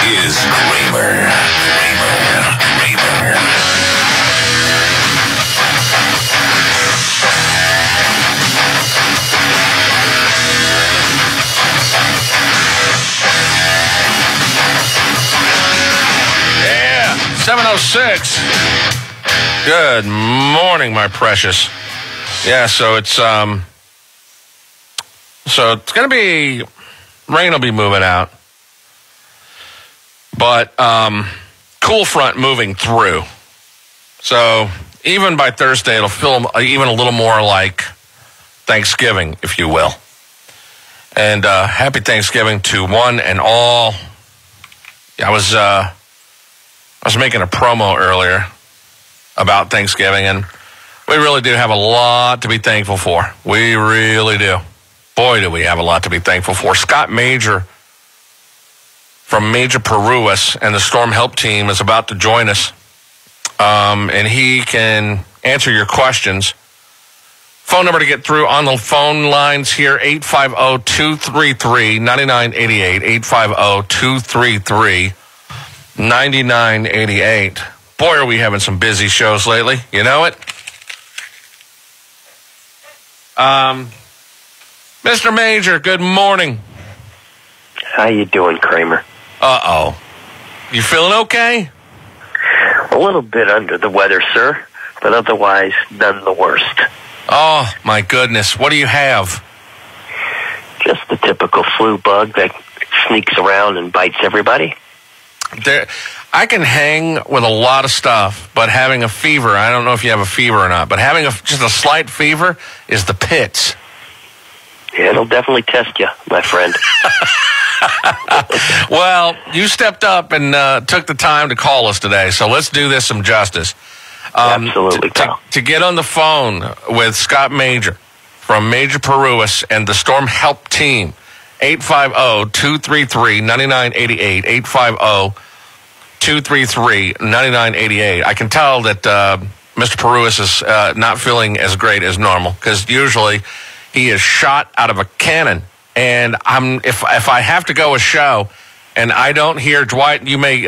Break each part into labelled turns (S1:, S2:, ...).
S1: is Kramer.
S2: Yeah, 7:06. Good morning, my precious. Yeah, so it's going to be, rain will be moving out. But cool front moving through. So even by Thursday, it'll feel even a little more like Thanksgiving, if you will. And happy Thanksgiving to one and all. I was making a promo earlier about Thanksgiving, and we really do have a lot to be thankful for. We really do. Boy, do we have a lot to be thankful for. Scott Major from Major Paruas and the Storm Help Team is about to join us, and he can answer your questions. Phone number to get through on the phone lines here, 850-233-9988, 850-233-9988. Boy, are we having some busy shows lately. You know it? Mr. Major, good morning.
S3: How you doing, Kramer?
S2: Uh-oh. You feeling okay?
S3: A little bit under the weather, sir, but otherwise none the worst.
S2: Oh, my goodness. What do you have?
S3: Just the typical flu bug that sneaks around and bites everybody.
S2: I can hang with a lot of stuff, but having a fever, I don't know if you have a fever or not, but having just a slight fever is the pits.
S3: Yeah, it'll definitely test you, my friend.
S2: Well, you stepped up and took the time to call us today, so let's do this some justice.
S3: Absolutely, pal.
S2: To get on the phone with Scott Major from Major Paruas and the Storm Help Team, 850-233-9988, 850-233-9988. I can tell that Mr. Paruas is not feeling as great as normal, because usually he is shot out of a cannon. And if I have to go a show and I don't hear, Dwight, you may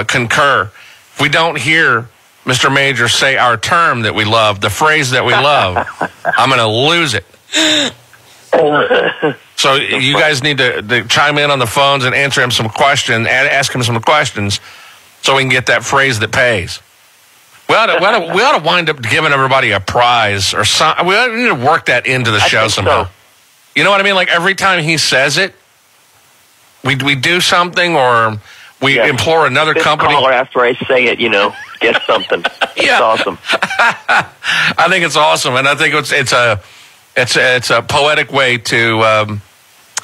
S2: concur, if we don't hear Mr. Major say our term that we love, the phrase that we love, I'm going to lose it. So you guys need to chime in on the phones and answer him some questions, and ask him some questions so we can get that phrase that pays. We ought to wind up giving everybody a prize or something. We need to work that into the show somehow. So. You know what I mean? Like every time he says it, we do something, or we implore another company.
S3: Caller after I say it, get something. It's awesome.
S2: I think it's awesome, and I think it's a poetic way to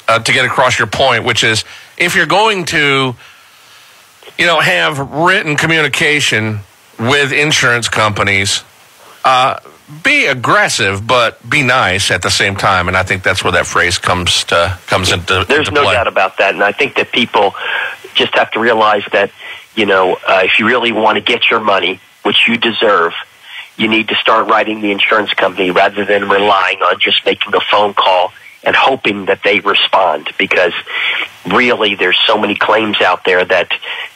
S2: get across your point, which is if you're going to, have written communication with insurance companies, be aggressive, but be nice at the same time. And I think that's where that phrase comes into
S3: There's no
S2: play.
S3: doubt about that. And I think that people just have to realize that, if you really want to get your money, which you deserve, you need to start writing the insurance company rather than relying on just making a phone call and hoping that they respond, because really there's so many claims out there that,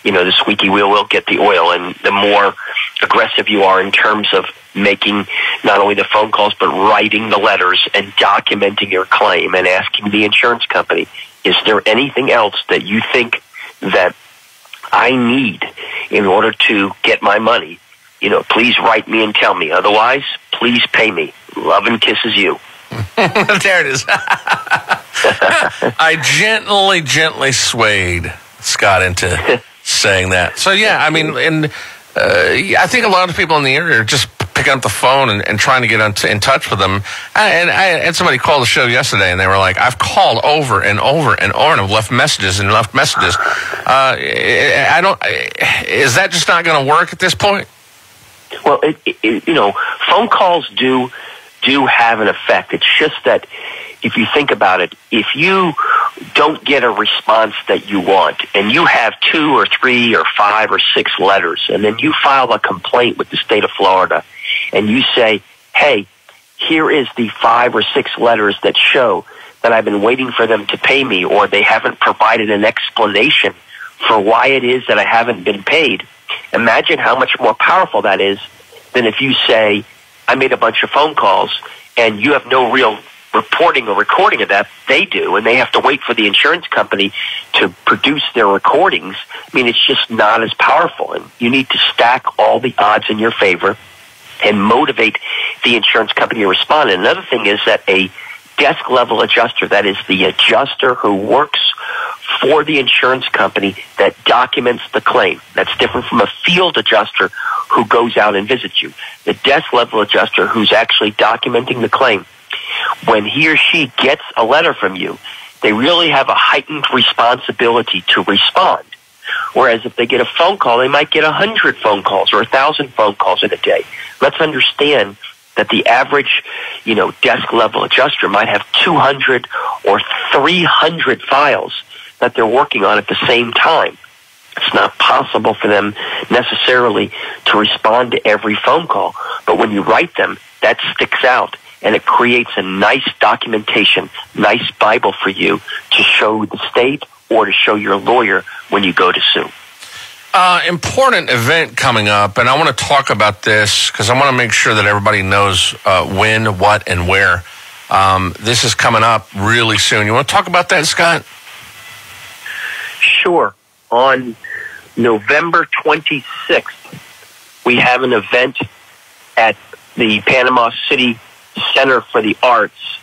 S3: the squeaky wheel will get the oil. And the more aggressive you are in terms of making not only the phone calls, but writing the letters and documenting your claim and asking the insurance company, is there anything else that you think that I need in order to get my money? Please write me and tell me. Otherwise, please pay me. Love and kisses you.
S2: There it is. I gently swayed Scott into saying that. So, yeah, I mean, and I think a lot of people in the area are just picking up the phone and trying to get in touch with them. And I had somebody call the show yesterday, and they were like, I've called over and over and over, and I've left messages. Is that just not going to work at this point?
S3: Well, phone calls do have an effect. It's just that if you think about it, if you don't get a response that you want, and you have 2 or 3 or 5 or 6 letters, and then you file a complaint with the state of Florida, and you say, hey, here is the 5 or 6 letters that show that I've been waiting for them to pay me, or they haven't provided an explanation for why it is that I haven't been paid, imagine how much more powerful that is than if you say, I made a bunch of phone calls and you have no real reporting or recording of that. They do, and they have to wait for the insurance company to produce their recordings. I mean, it's just not as powerful, and you need to stack all the odds in your favor and motivate the insurance company to respond. And another thing is that a desk level adjuster, that is the adjuster who works for the insurance company that documents the claim. That's different from a field adjuster who goes out and visits you. The desk level adjuster who's actually documenting the claim, when he or she gets a letter from you, they really have a heightened responsibility to respond. Whereas if they get a phone call, they might get 100 phone calls or 1,000 phone calls in a day. Let's understand that the average, desk level adjuster might have 200 or 300 files that they're working on at the same time. It's not possible for them necessarily to respond to every phone call. But when you write them, that sticks out, and it creates a nice documentation, nice Bible for you to show the state or to show your lawyer when you go to sue.
S2: Important event coming up, and I want to talk about this because I want to make sure that everybody knows when, what, and where. This is coming up really soon. You want to talk about that, Scott?
S3: Sure. On November 26th, we have an event at the Panama City Center for the Arts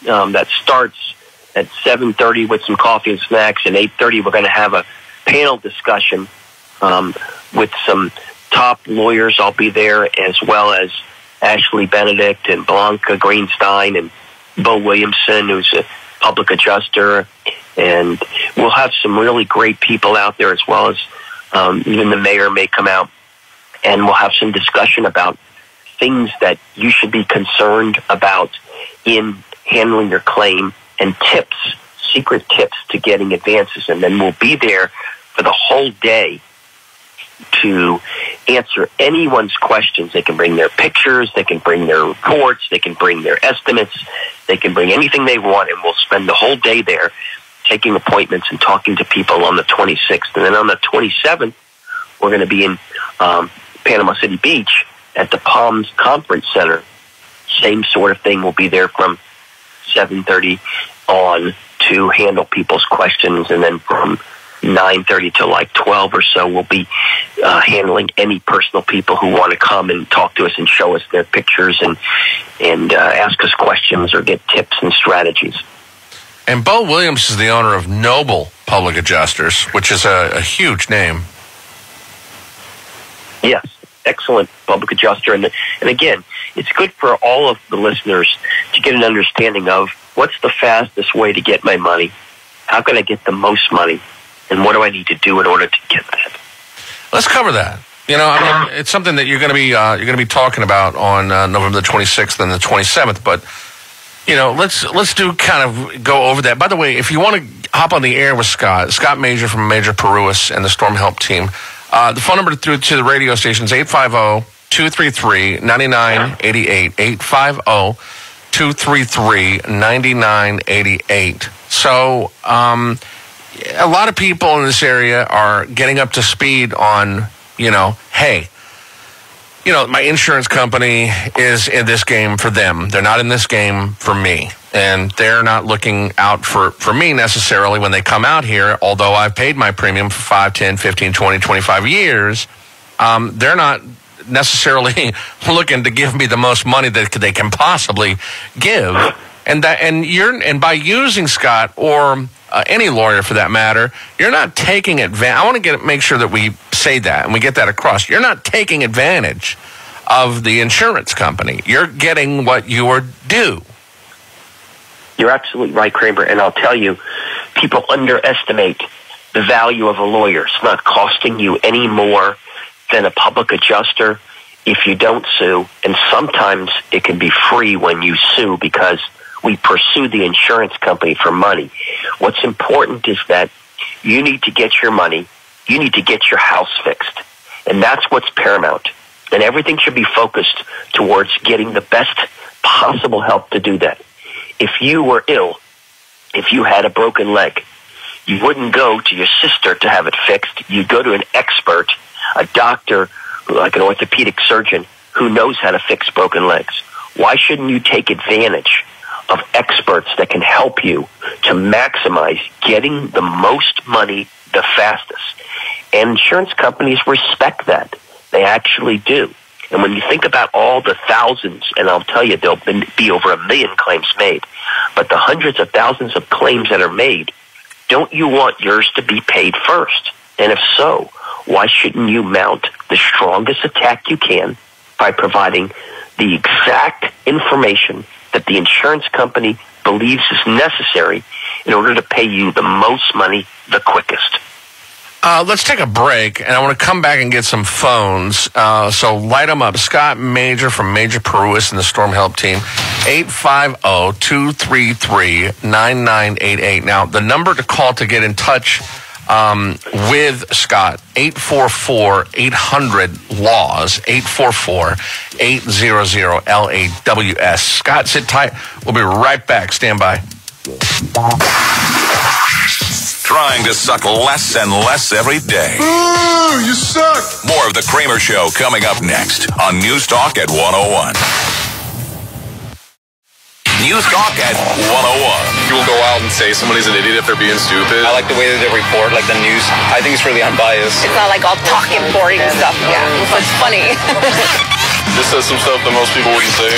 S3: that starts at 7:30 with some coffee and snacks, and 8:30 we're going to have a panel discussion with some top lawyers. I'll be there, as well as Ashley Benedict and Blanca Greenstein and Bo Williamson, who's a public adjuster, and we'll have some really great people out there, as well as even the mayor may come out, and we'll have some discussion about things that you should be concerned about in handling your claim, and tips, secret tips to getting advances. And then we'll be there for the whole day to answer anyone's questions. They can bring their pictures, they can bring their reports, they can bring their estimates, they can bring anything they want, and we'll spend the whole day there taking appointments and talking to people on the 26th. And then on the 27th, we're going to be in Panama City Beach at the Palms Conference Center. Same sort of thing. We'll be there from 7:30 on to handle people's questions, and then from 9:30 to like 12 or so, we'll be handling any personal people who want to come and talk to us and show us their pictures and ask us questions or get tips and strategies.
S2: And Bo Williams is the owner of Noble Public Adjusters, which is a huge name.
S3: Yes, excellent public adjuster. And again, it's good for all of the listeners to get an understanding of what's the fastest way to get my money, how can I get the most money, and what do I need to do in order to get that?
S2: Let's cover that. It's something that you're going to be talking about on November the 26th and the 27th. But let's do kind of go over that. By the way, if you want to hop on the air with Scott Major from Major Paruas and the Storm Help team, the phone number through to the radio station is 850-233-9988. 850-233-9988. So, a lot of people in this area are getting up to speed on, hey, my insurance company is in this game for them. They're not in this game for me. And they're not looking out for me necessarily when they come out here, although I've paid my premium for 5, 10, 15, 20, 25 years. They're not necessarily looking to give me the most money that they can possibly give. And by using Scott or any lawyer for that matter, you're not taking advantage. I want to make sure that we say that and we get that across. You're not taking advantage of the insurance company. You're getting what you are due.
S3: You're absolutely right, Kramer. And I'll tell you, people underestimate the value of a lawyer. It's not costing you any more than a public adjuster if you don't sue. And sometimes it can be free when you sue because we pursue the insurance company for money. What's important is that you need to get your money. You need to get your house fixed. And that's what's paramount. And everything should be focused towards getting the best possible help to do that. If you were ill, if you had a broken leg, you wouldn't go to your sister to have it fixed. You'd go to an expert, a doctor, like an orthopedic surgeon, who knows how to fix broken legs. Why shouldn't you take advantage of experts that can help you to maximize getting the most money the fastest? And insurance companies respect that. They actually do. And when you think about all the thousands, and I'll tell you, there'll be over 1 million claims made, but the hundreds of thousands of claims that are made, don't you want yours to be paid first? And if so, why shouldn't you mount the strongest attack you can by providing the exact information that the insurance company believes is necessary in order to pay you the most money the quickest?
S2: Let's take a break, and I want to come back and get some phones. So light them up. Scott Major from Major Paruas and the Storm Help Team, 850-233-9988. Now, the number to call to get in touch with Scott, 844-800-LAWS, 844-800-LAWS. Scott, sit tight. We'll be right back. Stand by.
S1: Trying to suck less and less every day.
S4: Ooh, you suck!
S1: More of the Kramer Show coming up next on NewsTalk at 101. NewsTalk at 101.
S4: People go out and say somebody's an idiot if they're being stupid.
S5: I like the way that they report, like the news. I think it's really unbiased.
S6: It's not like all talking, boring stuff. Yeah, so it's funny.
S4: This says some stuff that most people wouldn't say.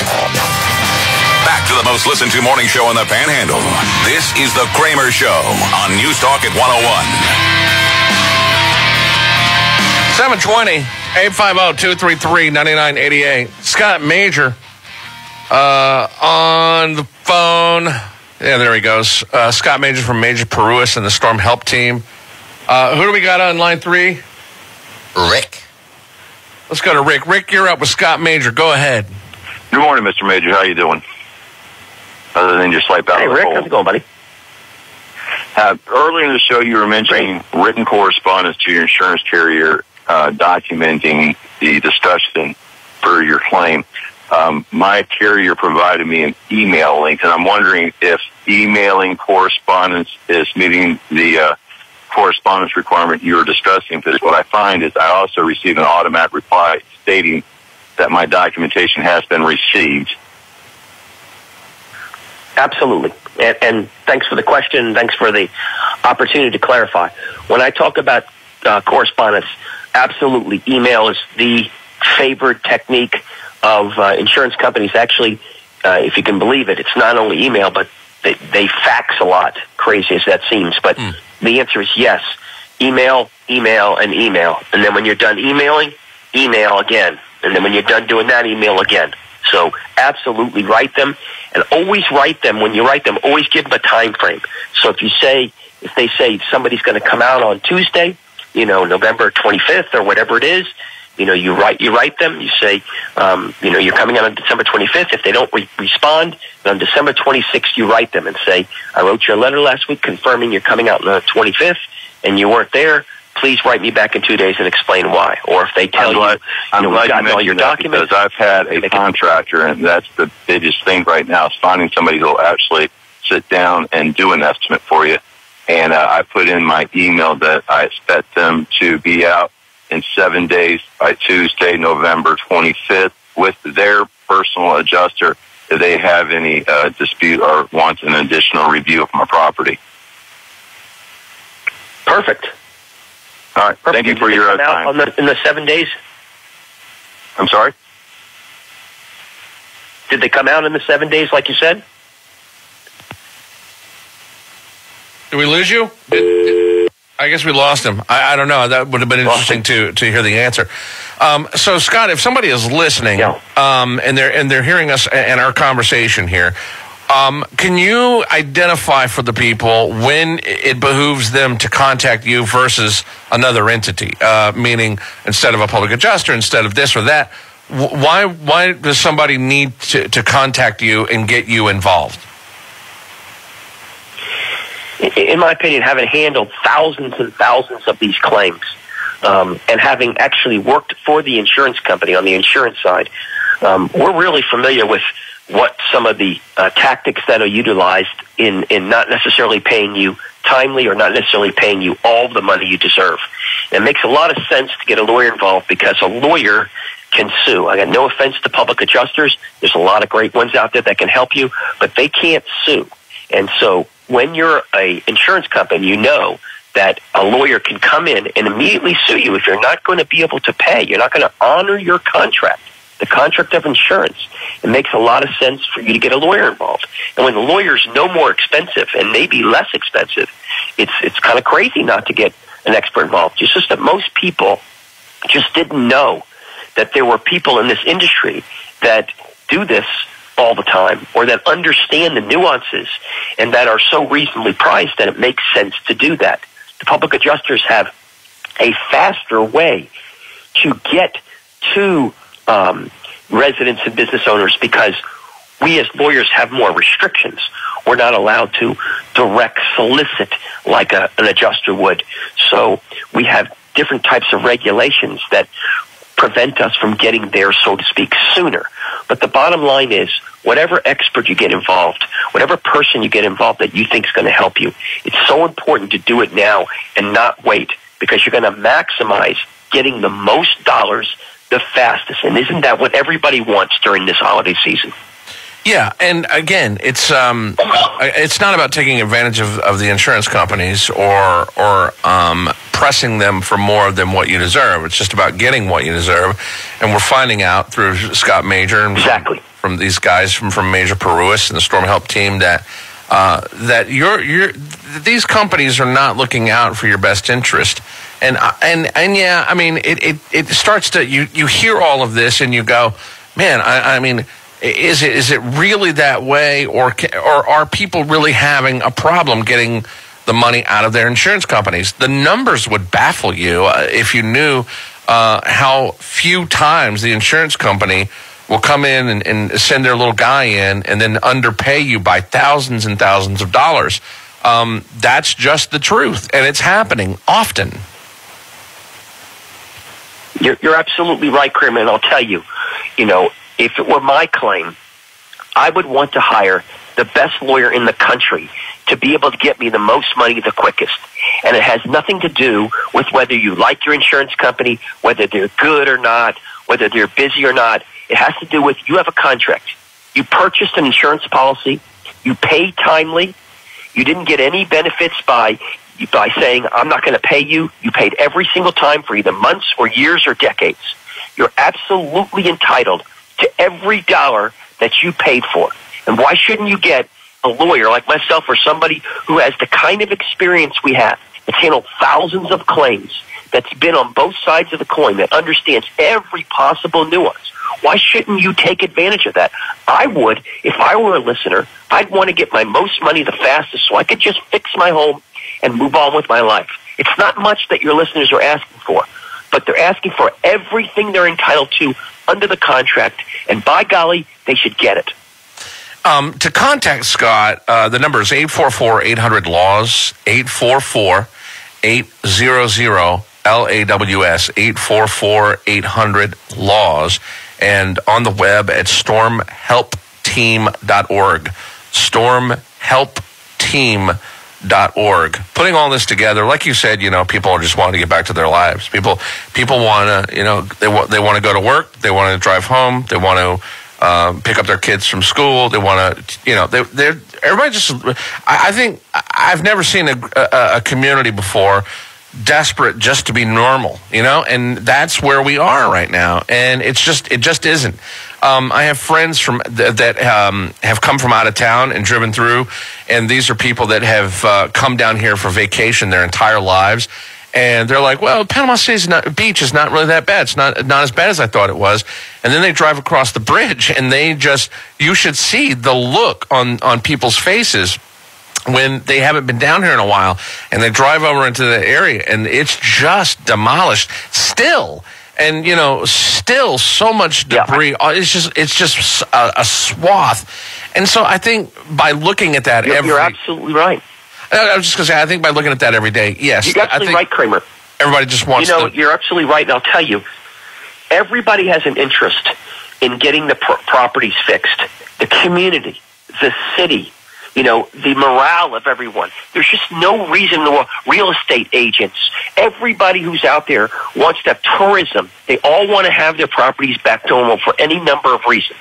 S1: Back to the most listened to morning show in the Panhandle. This is the Kramer Show on NewsTalk at 101.
S2: 720, 850-233-9988. Scott Major on the phone. Yeah, there he goes. Scott Major from Major Paruas and the Storm Help Team. Who do we got on line 3?
S5: Rick.
S2: Let's go to Rick. Rick, you're up with Scott Major. Go ahead.
S7: Good morning, Mr. Major. How you doing? Other than just swipe out
S3: Hey,
S7: of the
S3: Rick,
S7: hole.
S3: how's it going, buddy?
S7: Earlier in the show, you were mentioning written correspondence to your insurance carrier documenting the discussion for your claim. My carrier provided me an email link, and I'm wondering if emailing correspondence is meeting the correspondence requirement you were discussing, because what I find is I also receive an automatic reply stating that my documentation has been received.
S3: Absolutely. And thanks for the question. Thanks for the opportunity to clarify. When I talk about correspondence, absolutely, email is the favored technique of insurance companies. Actually, if you can believe it, it's not only email, but they fax a lot, crazy as that seems. But the answer is yes. Email, email, and email. And then when you're done emailing, email again. And then when you're done doing that, email again. So absolutely write them, and always write them. When you write them, always give them a time frame. So if they say somebody's going to come out on Tuesday, November 25th or whatever it is, you write them. You say, you're coming out on December 25th. If they don't respond, then on December 26th, you write them and say, I wrote you a letter last week confirming you're coming out on the 25th, and you weren't there. Please write me back in 2 days and explain why. Or if they tell
S7: I'm glad
S3: gotten all your documents.
S7: Because I've had a contractor, and that's the biggest thing right now, is finding somebody who will actually sit down and do an estimate for you. And I put in my email that I expect them to be out in 7 days by Tuesday, November 25th, with their personal adjuster if they have any dispute or want an additional review of my property.
S3: Perfect.
S7: All right. Thank you for your time.
S3: In the 7 days?
S7: I'm sorry?
S3: Did they come out in the 7 days like you said?
S2: Did we lose you? I guess we lost him. I don't know. That would have been interesting to hear the answer. So, Scott, if somebody is listening and they're hearing us and our conversation here, can you identify for the people when it behooves them to contact you versus another entity? Meaning, instead of a public adjuster, instead of this or that, why does somebody need to contact you and get you involved?
S3: In my opinion, having handled thousands and thousands of these claims, and having actually worked for the insurance company on the insurance side, we're really familiar with what some of the tactics that are utilized in not necessarily paying you timely or not necessarily paying you all the money you deserve. And it makes a lot of sense to get a lawyer involved because a lawyer can sue. I got no offense to public adjusters. There's a lot of great ones out there that can help you, but they can't sue. And so when you're an insurance company, you know that a lawyer can come in and immediately sue you if you're not going to be able to pay. You're not going to honor your contract, the contract of insurance. It makes a lot of sense for you to get a lawyer involved. And when the lawyer's no more expensive and maybe less expensive, it's kind of crazy not to get an expert involved. It's just that most people just didn't know that there were people in this industry that do this all the time or that understand the nuances and that are so reasonably priced that it makes sense to do that. The public adjusters have a faster way to get to residents and business owners because we as lawyers have more restrictions. We're not allowed to direct solicit like an adjuster would. So we have different types of regulations that prevent us from getting there, so to speak, sooner. But the bottom line is, whatever expert you get involved, whatever person you get involved that you think is going to help you, it's so important to do it now and not wait because you're going to maximize getting the most dollars the fastest. And isn't that what everybody wants during this holiday season?
S2: Yeah, and again, it's not about taking advantage of the insurance companies or pressing them for more than what you deserve. It's just about getting what you deserve, and we're finding out through Scott Major and
S3: exactly
S2: from these guys from Major Paruas and the Storm Help team that these companies are not looking out for your best interest. And yeah, I mean, it starts to you hear all of this and you go, man, I mean. Is it really that way, or are people really having a problem getting the money out of their insurance companies? The numbers would baffle you if you knew how few times the insurance company will come in and send their little guy in and then underpay you by thousands and thousands of dollars. That's just the truth, and it's happening often.
S3: You're absolutely right, Kramer, and I'll tell you, if it were my claim, I would want to hire the best lawyer in the country to be able to get me the most money the quickest. And it has nothing to do with whether you like your insurance company, whether they're good or not, whether they're busy or not. It has to do with you have a contract. You purchased an insurance policy. You paid timely. You didn't get any benefits by saying, I'm not going to pay you. You paid every single time for either months or years or decades. You're absolutely entitled to every dollar that you paid for. And why shouldn't you get a lawyer like myself or somebody who has the kind of experience we have, that's handled thousands of claims, that's been on both sides of the coin, that understands every possible nuance? Why shouldn't you take advantage of that? I would. If I were a listener, I'd want to get my most money the fastest so I could just fix my home and move on with my life. It's not much that your listeners are asking for, but they're asking for everything they're entitled to under the contract, and by golly, they should get it.
S2: To contact Scott, the number is 844-800-LAWS, 844-800-LAWS, 844-800-LAWS, and on the web at stormhelpteam.org, stormhelpteam.org. Putting all this together, like you said, people are just wanting to get back to their lives. People want to, they want to go to work, they want to drive home, they want to pick up their kids from school. They want to, everybody just. I think I've never seen a community before desperate just to be normal, and that's where we are right now. And it just isn't. I have friends that have come from out of town and driven through, and these are people that have come down here for vacation their entire lives. And they're like, well, Panama City's beach is not really that bad. It's not as bad as I thought it was. And then they drive across the bridge, and you should see the look on people's faces when they haven't been down here in a while. And they drive over into the area, and it's just demolished still. And, still so much debris. Yeah. It's just a swath. And so I think by looking at that
S3: you're absolutely right.
S2: I was just going to say, I think by looking at that every day, yes.
S3: You're absolutely right, Kramer.
S2: Everybody just wants
S3: you're absolutely right, and I'll tell you, everybody has an interest in getting the properties fixed. The community, the city, the morale of everyone. There's just no reason in the world. Real estate agents, everybody who's out there wants to have tourism. They all want to have their properties back to normal for any number of reasons.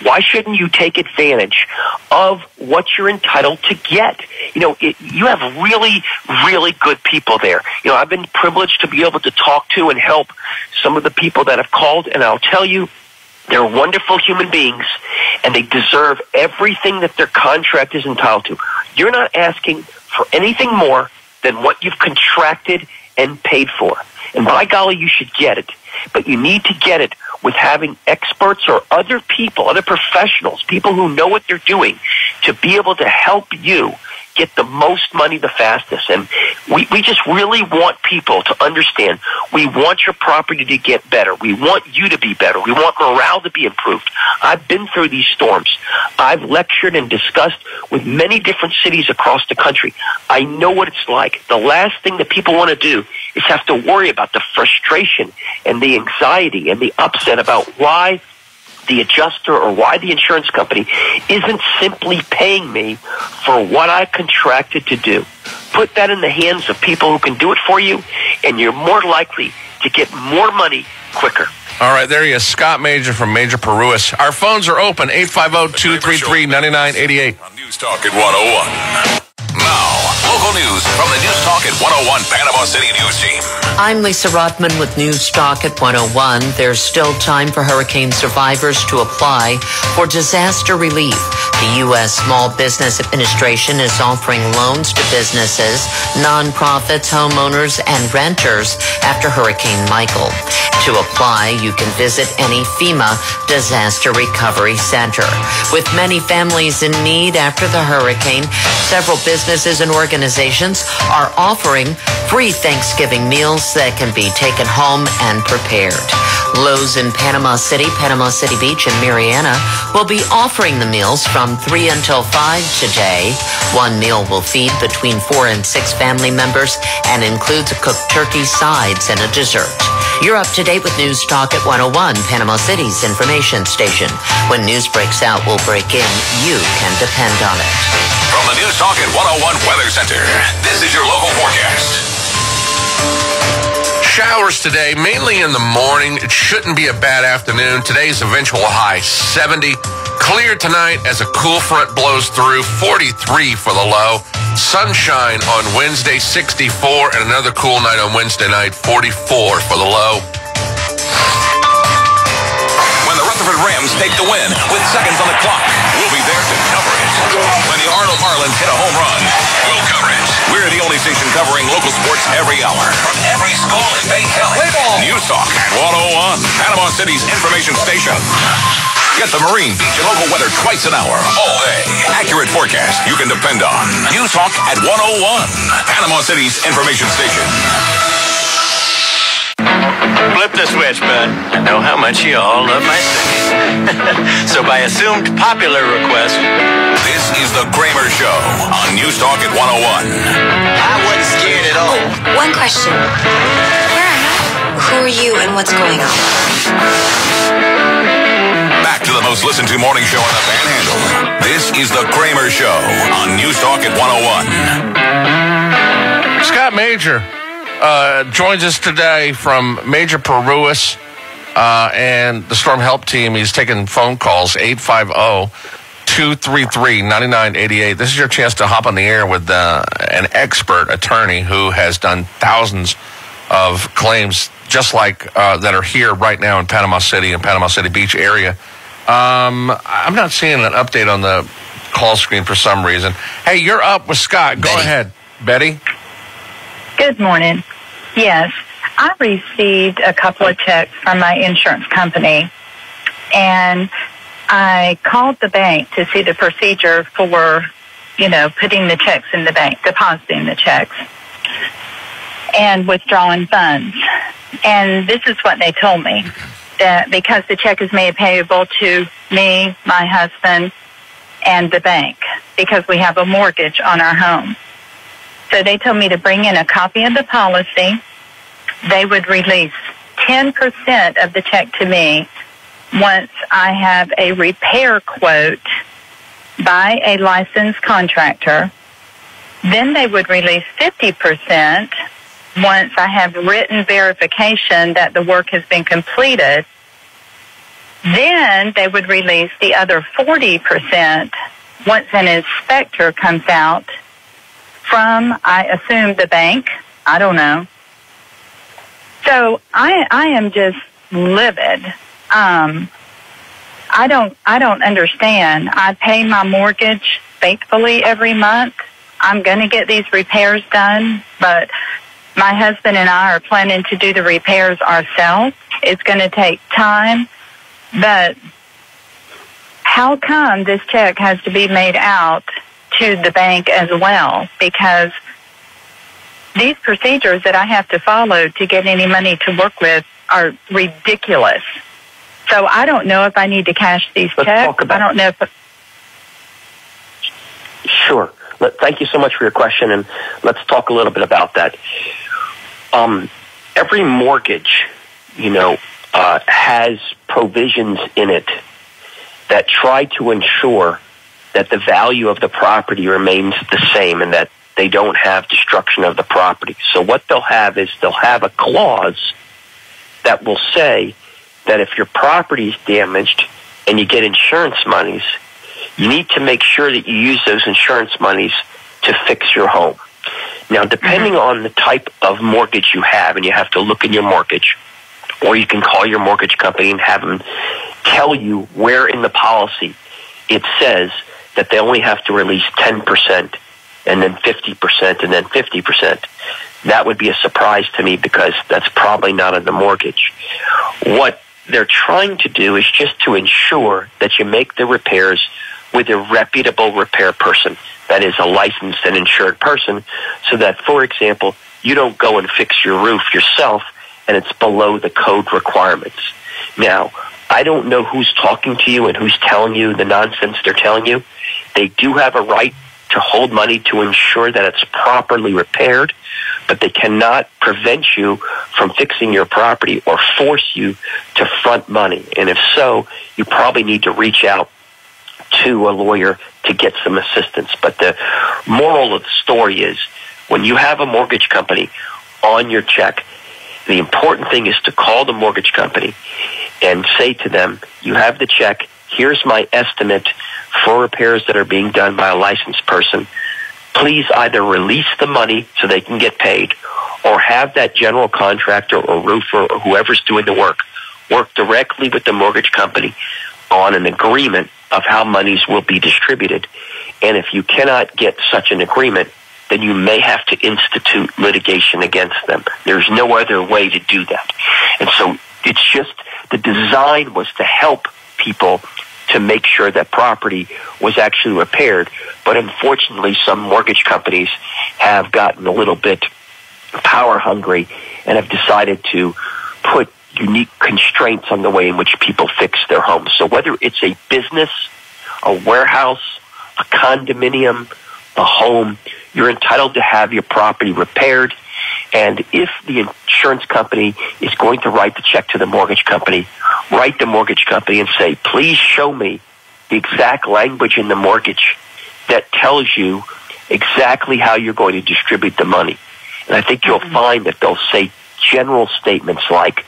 S3: Why shouldn't you take advantage of what you're entitled to get? You have really, really good people there. I've been privileged to be able to talk to and help some of the people that have called, and I'll tell you, they're wonderful human beings, and they deserve everything that their contract is entitled to. You're not asking for anything more than what you've contracted and paid for. And by golly, you should get it. But you need to get it with having experts or other people, other professionals, people who know what they're doing, to be able to help you get the most money the fastest. And we just really want people to understand, we want your property to get better. We want you to be better. We want morale to be improved. I've been through these storms. I've lectured and discussed with many different cities across the country. I know what it's like. The last thing that people want to do is have to worry about the frustration and the anxiety and the upset about why the adjuster or why the insurance company isn't simply paying me for what I contracted to do. Put that in the hands of people who can do it for you, and you're more likely to get more money quicker.
S2: All right, there he is, Scott Major from Major Paruas. Our phones are open, 850-233-9988.
S1: On NewsTalk at 101. Now, local news from the NewsTalk at 101 Panama City News Team.
S8: I'm Lisa Rothman with NewsTalk at 101. There's still time for hurricane survivors to apply for disaster relief. The U.S. Small Business Administration is offering loans to businesses, nonprofits, homeowners, and renters after Hurricane Michael. To apply, you can visit any FEMA Disaster Recovery Center. With many families in need after the hurricane, several businesses and organizations are offering free Thanksgiving meals that can be taken home and prepared. Lowe's in Panama City Beach, and Mariana will be offering the meals from 3 until 5 today. One meal will feed between 4 and 6 family members and includes a cooked turkey, sides, and a dessert. You're up to date with News Talk at 101, Panama City's information station. When news breaks out, we'll break in. You can depend on it.
S1: From the News Talk at 101 Weather Center, this is your local forecast.
S2: Showers today, mainly in the morning. It shouldn't be a bad afternoon. Today's eventual high, 70. Clear tonight as a cool front blows through, 43 for the low. Sunshine on Wednesday, 64, and another cool night on Wednesday night, 44 for the low.
S1: When the Rutherford Rams take the win with seconds on the clock, we'll be there to cover it. When the Arnold Marlins hit a home run, we'll cover it. We're the only station covering local sports every hour from every school in Bay County. NewsTalk at 101, Panama City's information station. Get the marine, beach, and local weather twice an hour, all day. Accurate forecast you can depend on. NewsTalk at 101, Panama City's information station.
S9: Flip the switch, bud. I know how much you all love my singing. So by assumed popular request,
S1: this is the Kramer Show on NewsTalk at 101.
S9: I wasn't scared at all.
S10: One question. Where am I? Who are you and what's going on?
S1: Back to the most listened to morning show in the Panhandle. This is the Kramer Show on NewsTalk at 101.
S2: Scott Major joins us today from Major Paruas and the Storm Help Team. He's taking phone calls, 850-233-9988. This is your chance to hop on the air with an expert attorney who has done thousands of claims just like that are here right now in Panama City and Panama City Beach area. I'm not seeing an update on the call screen for some reason. Hey, you're up with Scott. Go ahead, Betty.
S11: Good morning. Yes, I received a couple of checks from my insurance company, and I called the bank to see the procedure for, putting the checks in the bank, depositing the checks, and withdrawing funds. And this is what they told me, that because the check is made payable to me, my husband, and the bank, because we have a mortgage on our home. So they told me to bring in a copy of the policy. They would release 10% of the check to me once I have a repair quote by a licensed contractor. Then they would release 50% once I have written verification that the work has been completed. Then they would release the other 40% once an inspector comes out from, I assume, the bank. I don't know. So I am just livid. I don't understand. I pay my mortgage faithfully every month. I'm going to get these repairs done, but my husband and I are planning to do the repairs ourselves. It's going to take time, but how come this check has to be made out to the bank as well? Because these procedures that I have to follow to get any money to work with are ridiculous. So I don't know if I need to cash these checks. I don't know if...
S3: Sure. Thank you so much for your question, and let's talk a little bit about that. Every mortgage, has provisions in it that try to ensure that the value of the property remains the same and that they don't have destruction of the property. So what they'll have is they'll have a clause that will say that if your property is damaged and you get insurance monies, you need to make sure that you use those insurance monies to fix your home. Now, depending on the type of mortgage you have, and you have to look in your mortgage, or you can call your mortgage company and have them tell you where in the policy it says that they only have to release 10% and then 50% and then 50%. That would be a surprise to me because that's probably not in the mortgage. What they're trying to do is just to ensure that you make the repairs with a reputable repair person, that is a licensed and insured person, so that, for example, you don't go and fix your roof yourself and it's below the code requirements. Now, I don't know who's talking to you and who's telling you the nonsense they're telling you. They do have a right to hold money to ensure that it's properly repaired, but they cannot prevent you from fixing your property or force you to front money. And if so, you probably need to reach out to a lawyer to get some assistance. But the moral of the story is, when you have a mortgage company on your check, the important thing is to call the mortgage company and say to them, you have the check, here's my estimate for repairs that are being done by a licensed person. Please either release the money so they can get paid, or have that general contractor or roofer or whoever's doing the work directly with the mortgage company on an agreement of how monies will be distributed. And if you cannot get such an agreement, then you may have to institute litigation against them. There's no other way to do that. And so it's just, the design was to help people to make sure that property was actually repaired. But unfortunately, some mortgage companies have gotten a little bit power hungry and have decided to put unique constraints on the way in which people fix their homes. So whether it's a business, a warehouse, a condominium, a home, you're entitled to have your property repaired. And if the insurance company is going to write the check to the mortgage company, write the mortgage company and say, please show me the exact language in the mortgage that tells you exactly how you're going to distribute the money. And I think you'll find that they'll say general statements like,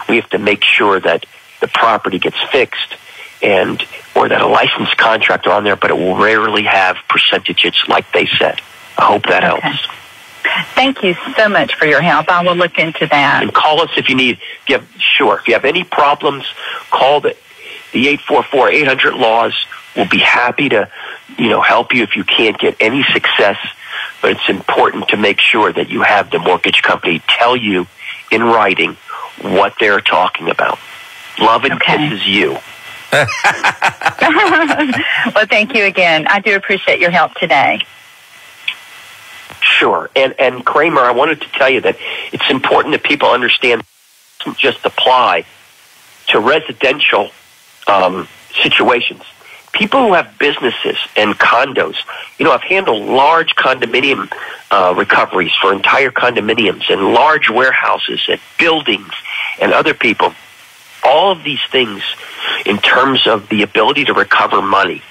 S3: we have to make sure that the property gets fixed, and or that a licensed contractor on there, but it will rarely have percentages like they said. I hope that helps.
S11: Thank you so much for your help. I will look into that.
S3: And call us if you need. If you have any problems, call the 844-800-LAWS. We'll be happy to, help you if you can't get any success. But it's important to make sure that you have the mortgage company tell you in writing what they're talking about. Love and kisses you.
S11: Well, thank you again. I do appreciate your help today.
S3: Sure. And Kramer, I wanted to tell you that it's important that people understand it doesn't just apply to residential situations. People who have businesses and condos, I've handled large condominium recoveries for entire condominiums and large warehouses and buildings and other people. All of these things, in terms of the ability to recover money,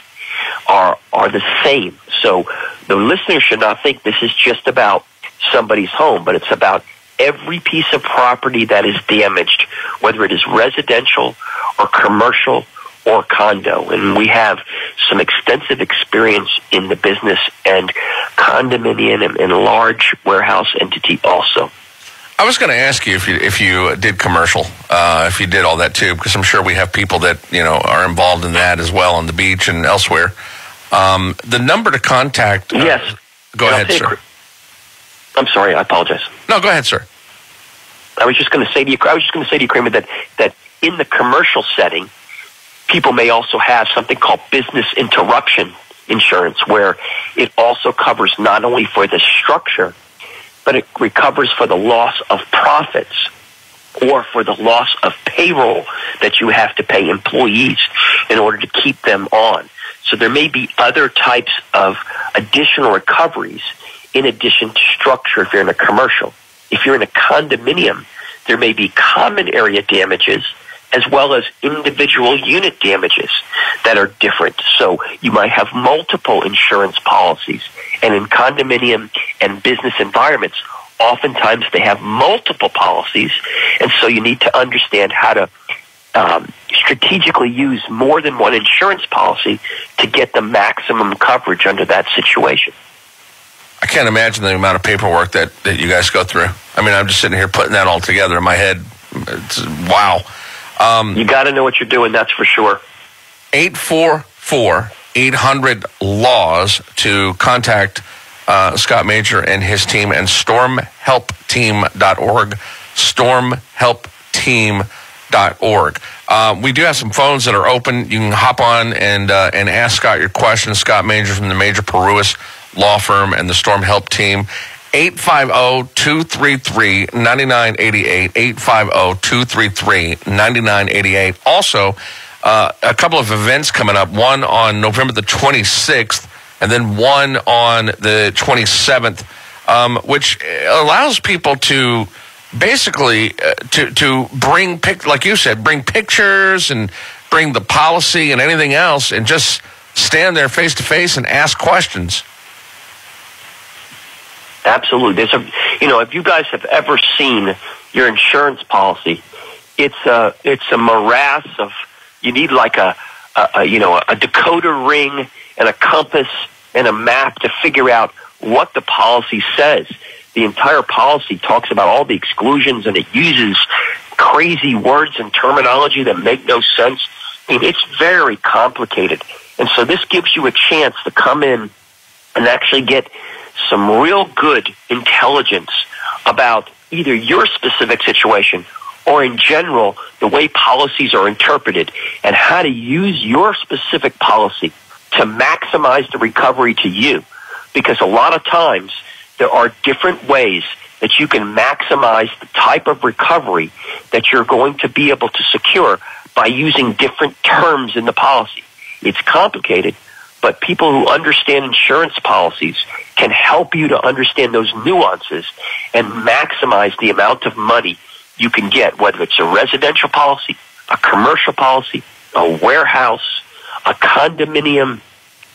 S3: are the same. So the listener should not think this is just about somebody's home, but it's about every piece of property that is damaged, whether it is residential or commercial or condo. And we have some extensive experience in the business and condominium and large warehouse entity also.
S2: I was going to ask you if you did commercial, if you did all that too, because I'm sure we have people that are involved in that as well on the beach and elsewhere. The number to contact.
S3: Yes.
S2: Go ahead, sir.
S3: I'm sorry. I apologize.
S2: No, go ahead, sir.
S3: I was just going to say to you, Kramer, that in the commercial setting, people may also have something called business interruption insurance, where it also covers not only for the structure, but it recovers for the loss of profits or for the loss of payroll that you have to pay employees in order to keep them on. So there may be other types of additional recoveries in addition to structure if you're in a commercial. If you're in a condominium, there may be common area damages as well as individual unit damages that are different. So you might have multiple insurance policies. And in condominium and business environments, oftentimes they have multiple policies. And so you need to understand how to strategically use more than one insurance policy to get the maximum coverage under that situation.
S2: I can't imagine the amount of paperwork that you guys go through. I mean, I'm just sitting here putting that all together in my head. It's, wow.
S3: You got to know what you're doing, that's for sure.
S2: 844-800-LAWS to contact Scott Major and his team, and stormhelpteam.org, stormhelpteam.org. We do have some phones that are open. You can hop on and ask Scott your questions. Scott Major from the Major Paruas Law Firm and the Storm Help Team. 850-233-9988, 850-233-9988. Also, a couple of events coming up, one on November the 26th and then one on the 27th, which allows people to basically to bring, like you said, bring pictures and bring the policy and anything else and just stand there face to face and ask questions.
S3: Absolutely. If you guys have ever seen your insurance policy, it's a morass of, you need like a decoder ring and a compass and a map to figure out what the policy says. The entire policy talks about all the exclusions, and it uses crazy words and terminology that make no sense. I mean, it's very complicated. And so this gives you a chance to come in and actually get some real good intelligence about either your specific situation or in general the way policies are interpreted, and how to use your specific policy to maximize the recovery to you. Because a lot of times there are different ways that you can maximize the type of recovery that you're going to be able to secure by using different terms in the policy. It's complicated, but people who understand insurance policies can help you to understand those nuances and maximize the amount of money you can get, whether it's a residential policy, a commercial policy, a warehouse, a condominium,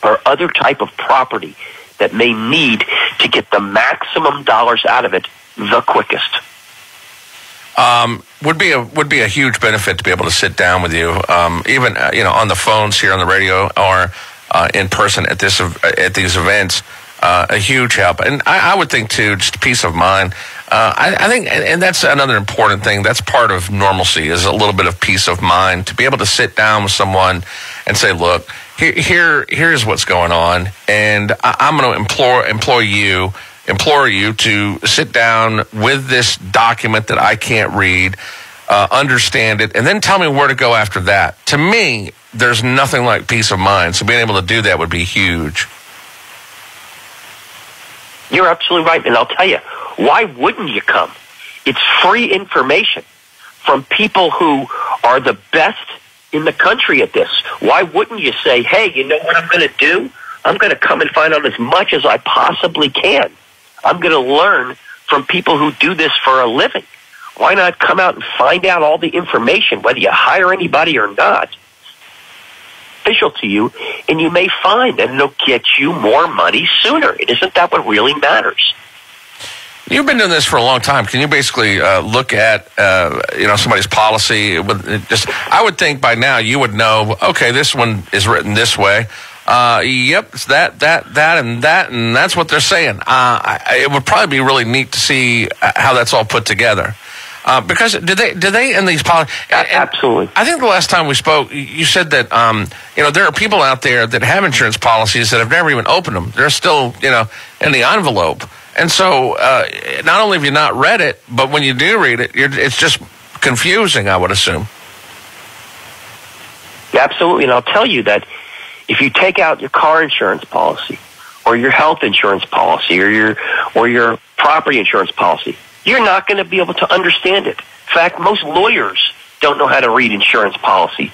S3: or other type of property that may need to get the maximum dollars out of it the quickest.
S2: Would be a huge benefit to be able to sit down with you, even on the phones here on the radio or in person at these events. A huge help, and I would think too, just peace of mind. I think, and that's another important thing. That's part of normalcy, is a little bit of peace of mind, to be able to sit down with someone and say, "Look, here's what's going on," and I'm going to implore you to sit down with this document that I can't read, understand it, and then tell me where to go after that. To me, there's nothing like peace of mind. So being able to do that would be huge.
S3: You're absolutely right, and I'll tell you, why wouldn't you come? It's free information from people who are the best in the country at this. Why wouldn't you say, hey, you know what I'm going to do? I'm going to come and find out as much as I possibly can. I'm going to learn from people who do this for a living. Why not come out and find out all the information, whether you hire anybody or not? beneficial to you, and you may find that it'll get you more money sooner. Isn't that what really matters?
S2: You've been doing this for a long time. Can you basically look at somebody's policy? I would think by now you would know. Okay, this one is written this way. Yep, it's that, and that's what they're saying. It would probably be really neat to see how that's all put together. Because do they in these policies?
S3: Absolutely.
S2: I think the last time we spoke, you said that there are people out there that have insurance policies that have never even opened them. They're still in the envelope. And so, not only have you not read it, but when you do read it, it's just confusing, I would assume.
S3: Yeah, absolutely. And I'll tell you that if you take out your car insurance policy, or your health insurance policy, or your property insurance policy, you're not going to be able to understand it. In fact, most lawyers don't know how to read insurance policies.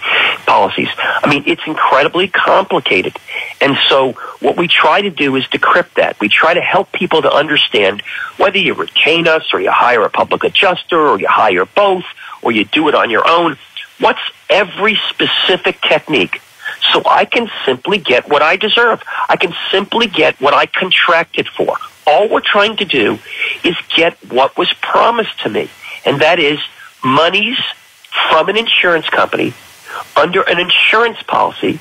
S3: I mean, it's incredibly complicated. And so what we try to do is decrypt that. We try to help people to understand whether you retain us or you hire a public adjuster or you hire both or you do it on your own. What's every specific technique so I can simply get what I deserve. I can simply get what I contracted for. All we're trying to do is get what was promised to me, and that is monies from an insurance company under an insurance policy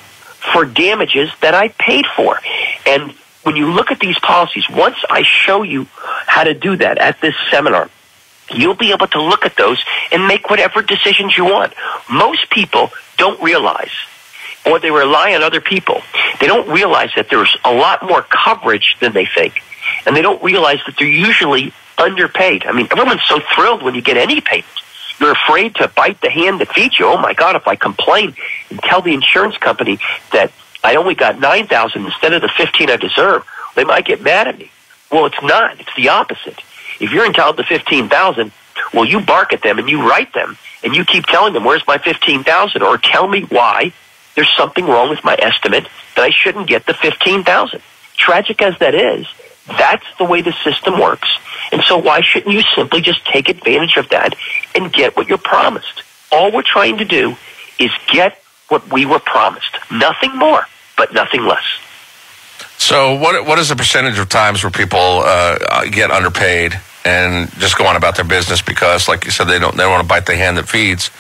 S3: for damages that I paid for. And when you look at these policies, once I show you how to do that at this seminar, you'll be able to look at those and make whatever decisions you want. Most people don't realize, or they rely on other people, they don't realize that there's a lot more coverage than they think. And they don't realize that they're usually underpaid. I mean, everyone's so thrilled when you get any payment. You're afraid to bite the hand that feeds you. Oh, my God, if I complain and tell the insurance company that I only got $9,000 instead of the $15,000 I deserve, they might get mad at me. Well, it's not. It's the opposite. If you're entitled to $15,000, well, you bark at them and you write them and you keep telling them, where's my $15,000? Or tell me why there's something wrong with my estimate that I shouldn't get the $15,000. Tragic as that is, that's the way the system works. And so why shouldn't you simply just take advantage of that and get what you're promised? All we're trying to do is get what we were promised. Nothing more, but nothing less.
S2: So what is the percentage of times where people get underpaid and just go on about their business because, like you said, they don't want to bite the hand that feeds,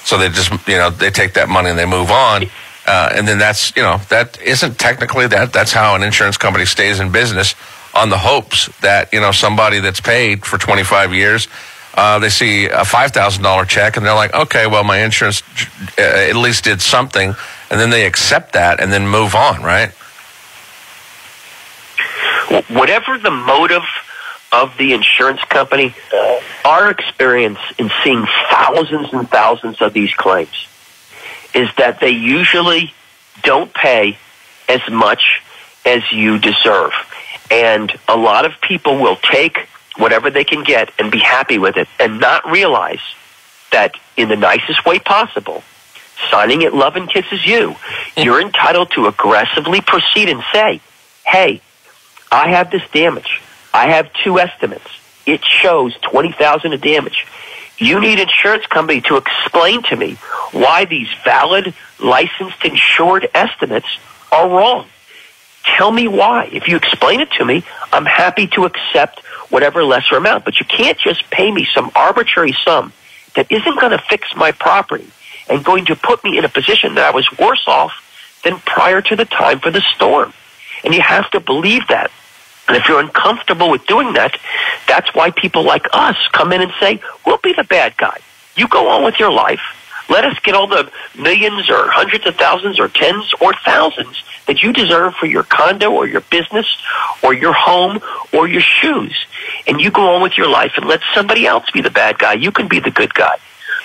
S2: so they just they take that money and they move on, and then that's that isn't technically that's how an insurance company stays in business, on the hopes that somebody that's paid for 25 years, they see a $5,000 check and they're like, okay, well, my insurance at least did something, and then they accept that and then move on, right?
S3: Whatever the motive of the insurance company, our experience in seeing thousands and thousands of these claims is that they usually don't pay as much as you deserve. And a lot of people will take whatever they can get and be happy with it and not realize that in the nicest way possible, signing it love and kisses you're entitled to aggressively proceed and say, hey, I have this damage. I have 2 estimates. It shows $20,000 of damage. You need insurance company to explain to me why these valid, licensed, insured estimates are wrong. Tell me why. If you explain it to me, I'm happy to accept whatever lesser amount. But you can't just pay me some arbitrary sum that isn't going to fix my property and going to put me in a position that I was worse off than prior to the time for the storm. And you have to believe that. And if you're uncomfortable with doing that, that's why people like us come in and say, we'll be the bad guy. You go on with your life. Let us get all the millions or hundreds of thousands or tens or thousands that you deserve for your condo or your business or your home or your shoes. And you go on with your life and let somebody else be the bad guy. You can be the good guy.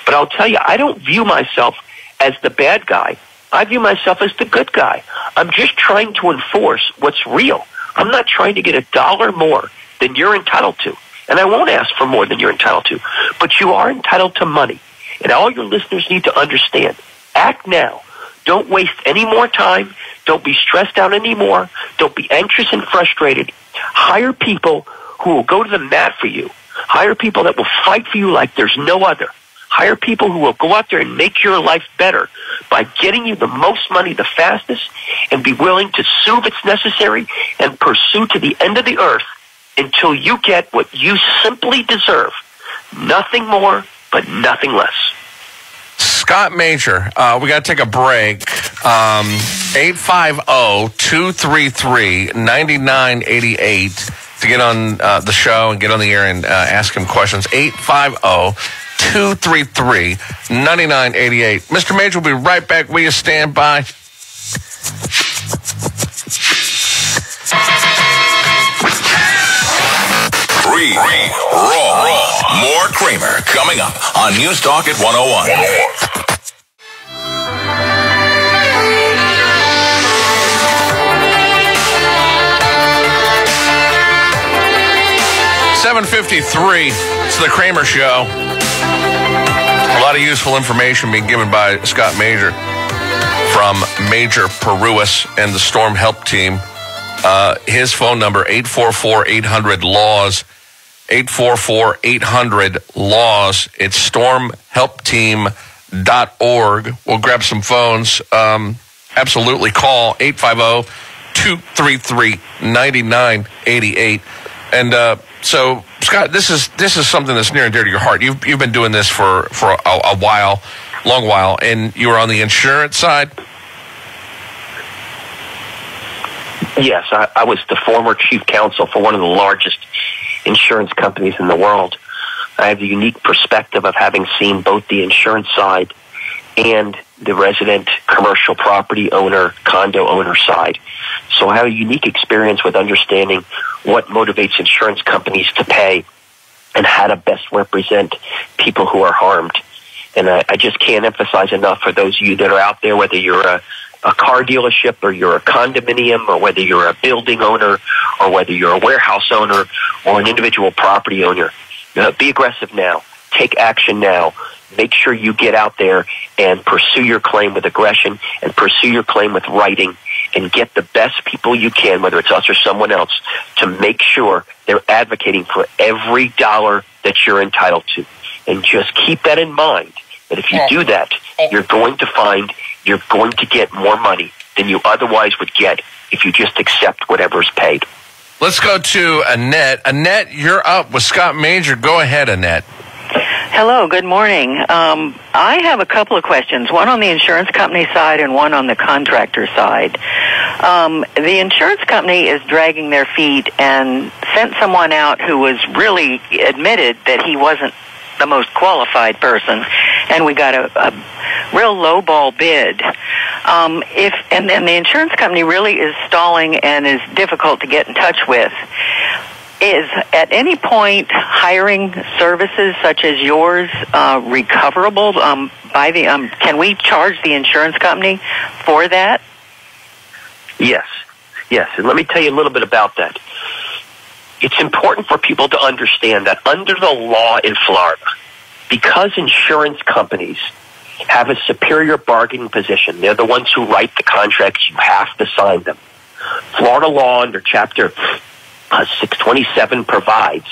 S3: But I'll tell you, I don't view myself as the bad guy. I view myself as the good guy. I'm just trying to enforce what's real. I'm not trying to get $1 more than you're entitled to. And I won't ask for more than you're entitled to. But you are entitled to money. And all your listeners need to understand, act now. Don't waste any more time. Don't be stressed out anymore. Don't be anxious and frustrated. Hire people who will go to the mat for you. Hire people that will fight for you like there's no other. Hire people who will go out there and make your life better by getting you the most money the fastest and be willing to sue if it's necessary and pursue to the end of the earth until you get what you simply deserve. Nothing more, but nothing less.
S2: Scott Major, we got to take a break. 850-233-9988 to get on the show and get on the air and ask him questions. 850-233-9988. Mr. Major will be right back. Will you stand by?
S1: Free, raw. More Kramer coming up on NewsTalk at 101.
S2: 7:53. It's the Kramer Show. A lot of useful information being given by Scott Major from Major Paruas and the Storm Help Team. His phone number, 844-800-LAWS. 844-800-LAWS. It's stormhelpteam.org. We'll grab some phones. Absolutely call 850-233-9988. And so, Scott, this is something that's near and dear to your heart. You've been doing this for a while, long while, and you were on the insurance side?
S3: Yes, I was the former chief counsel for one of the largest insurance companies in the world. I have the unique perspective of having seen both the insurance side and the resident commercial property owner, condo owner side. So I have a unique experience with understanding what motivates insurance companies to pay and how to best represent people who are harmed. And I just can't emphasize enough for those of you that are out there, whether you're a car dealership or you're a condominium or whether you're a building owner or whether you're a warehouse owner or an individual property owner, be aggressive now. Take action now. Make sure you get out there and pursue your claim with aggression and pursue your claim with writing and get the best people you can, whether it's us or someone else, to make sure they're advocating for every dollar that you're entitled to. And just keep that in mind, that if you do that, you're going to find you're going to get more money than you otherwise would get if you just accept whatever's paid.
S2: Let's go to Annette. Annette, you're up with Scott Major. Go ahead, Annette.
S12: Hello, good morning. I have a couple of questions, one on the insurance company side and one on the contractor side. The insurance company is dragging their feet and sent someone out who was really admitted that he wasn't the most qualified person, and we got a real lowball bid. And the insurance company really is stalling and is difficult to get in touch with. Is at any point hiring services such as yours recoverable by the? Can we charge the insurance company for that?
S3: Yes, and let me tell you a little bit about that. It's important for people to understand that under the law in Florida, because insurance companies have a superior bargaining position, they're the ones who write the contracts, you have to sign them. Florida law under Chapter 627 provides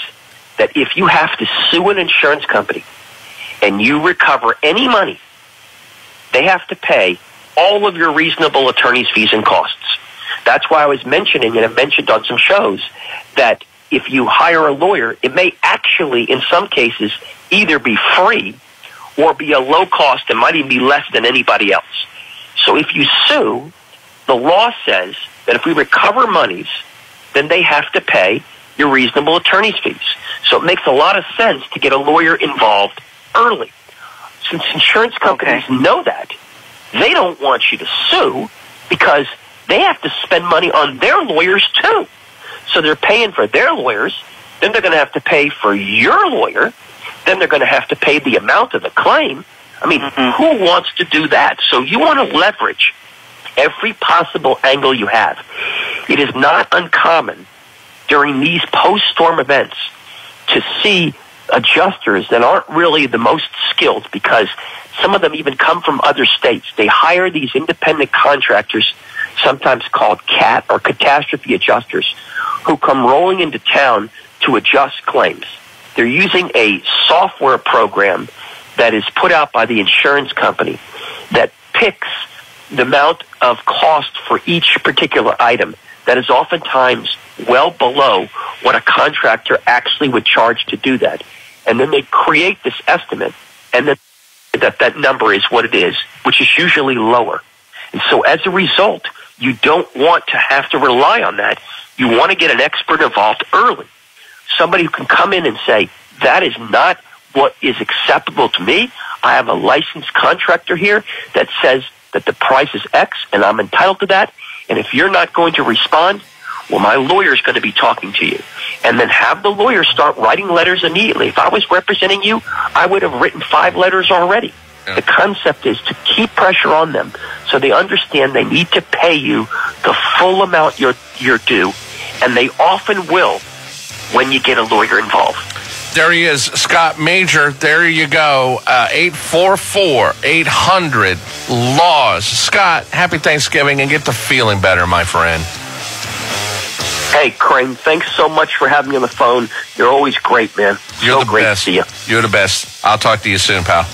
S3: that if you have to sue an insurance company and you recover any money, they have to pay all of your reasonable attorney's fees and costs. That's why I was mentioning, and I've mentioned on some shows, that if you hire a lawyer, it may actually, in some cases, either be free or be a low cost and might even be less than anybody else. So if you sue, the law says that if we recover monies, then they have to pay your reasonable attorney's fees. So it makes a lot of sense to get a lawyer involved early. Since insurance companies know that, they don't want you to sue because they have to spend money on their lawyers too. So they're paying for their lawyers, then they're going to have to pay for your lawyer, then they're going to have to pay the amount of the claim. I mean, who wants to do that? So you want to leverage every possible angle you have. It is not uncommon during these post-storm events to see adjusters that aren't really the most skilled because some of them even come from other states. They hire these independent contractors, sometimes called CAT or catastrophe adjusters, who come rolling into town to adjust claims. They're using a software program that is put out by the insurance company that picks the amount of cost for each particular item that is oftentimes well below what a contractor actually would charge to do that. And then they create this estimate, and then that number is what it is, which is usually lower. And so as a result, you don't want to have to rely on that. You want to get an expert involved early. Somebody who can come in and say, that is not what is acceptable to me. I have a licensed contractor here that says that the price is X and I'm entitled to that. And if you're not going to respond, well, my lawyer is going to be talking to you. And then have the lawyer start writing letters immediately. If I was representing you, I would have written 5 letters already. Yeah. The concept is to keep pressure on them so they understand they need to pay you the full amount you're due. And they often will when you get a lawyer involved.
S2: There he is, Scott Major. There you go. 844-800-LAWS. Scott, happy Thanksgiving and get to feeling better, my friend.
S3: Hey, Crane, thanks so much for having me on the phone. You're always great, man.
S2: You're the
S3: great
S2: best.
S3: to see you.
S2: You're the best. I'll talk to you soon, pal.